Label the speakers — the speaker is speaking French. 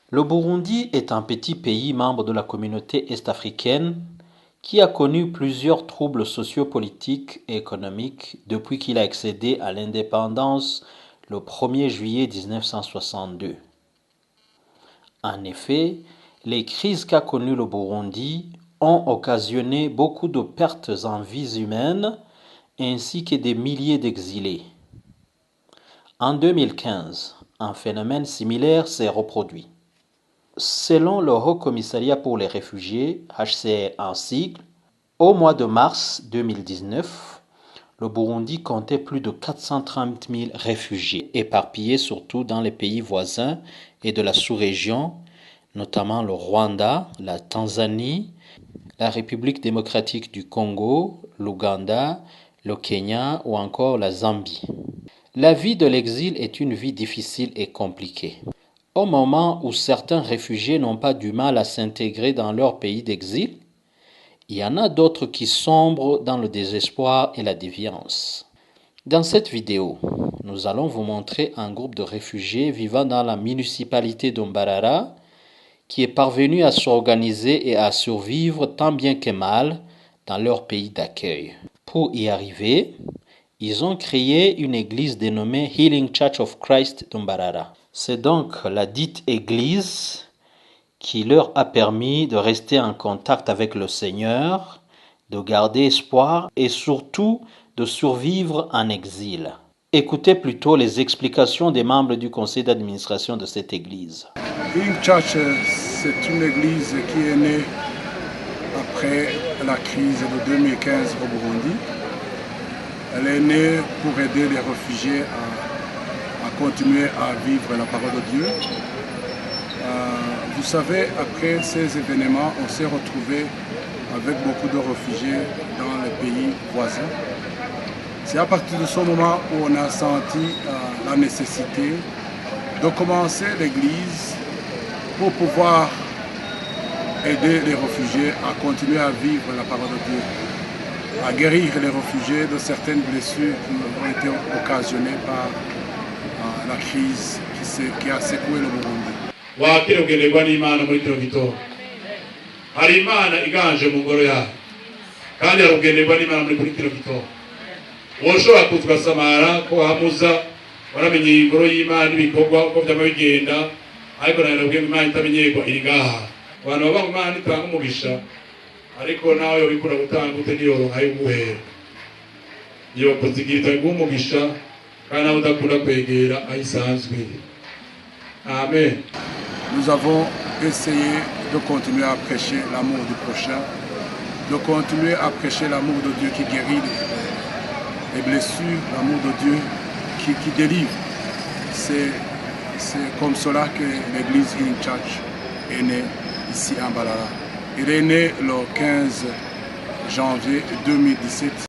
Speaker 1: Le Burundi est un petit pays membre de la communauté est-africaine qui a connu plusieurs troubles sociopolitiques et économiques depuis qu'il a accédé à l'indépendance le 1er juillet 1962. En effet, les crises qu'a connues le Burundi ont occasionné beaucoup de pertes en vies humaines ainsi que des milliers d'exilés. En 2015, un phénomène similaire s'est reproduit. Selon le Haut Commissariat pour les réfugiés, HCR en sigle, au mois de mars 2019, le Burundi comptait plus de 430 000 réfugiés, éparpillés surtout dans les pays voisins et de la sous-région, notamment le Rwanda, la Tanzanie, la République démocratique du Congo, l'Ouganda, le Kenya ou encore la Zambie. La vie de l'exil est une vie difficile et compliquée. Au moment où certains réfugiés n'ont pas du mal à s'intégrer dans leur pays d'exil, il y en a d'autres qui sombrent dans le désespoir et la déviance. Dans cette vidéo, nous allons vous montrer un groupe de réfugiés vivant dans la municipalité d'Ombarara qui est parvenu à s'organiser et à survivre tant bien que mal dans leur pays d'accueil. Pour y arriver, ils ont créé une église dénommée Healing Church of Christ d'Ombarara. C'est donc la dite église qui leur a permis de rester en contact avec le Seigneur, de garder espoir et surtout de survivre en exil. Écoutez plutôt les explications des membres du conseil d'administration de cette église.
Speaker 2: Healing Church, c'est une église qui est née après la crise de 2015 au Burundi. Elle est née pour aider les réfugiés à continuer à vivre la parole de Dieu. Vous savez, après ces événements, on s'est retrouvé avec beaucoup de réfugiés dans les pays voisins. C'est à partir de ce moment où on a senti la nécessité de commencer l'église pour pouvoir aider les réfugiés à continuer à vivre la parole de Dieu, à guérir les réfugiés de certaines blessures qui ont été occasionnées par la crise qui a secoué le Burundi.
Speaker 3: Wakire kugenderwa n'Imana muri kino gitondo. Hari Imana iganje mu ngoro yawe. Kandi hari kugenderwa n'Imana muri kino gitondo. Woshobora kuzwa samara ko hamuza waramenye ingoro y'Imana ibikorwa uko byama bigenda, ariko narabwiye Imana itamenyerwa iri ngaha. Abantu baba Imana itanga umugisha, ariko nawe yo bikura gutanga ute niyoronka y'uguhera. Iyo kuzigira umugisha kandi nawe udakunda kwegera ayisanzwe. Amen.
Speaker 2: Nous avons essayé de continuer à prêcher l'amour du prochain, de continuer à prêcher l'amour de Dieu qui guérit les blessures, l'amour de Dieu qui délivre. C'est comme cela que l'église Healing Church est née ici à Mbarara. Elle est née le 15 janvier 2017.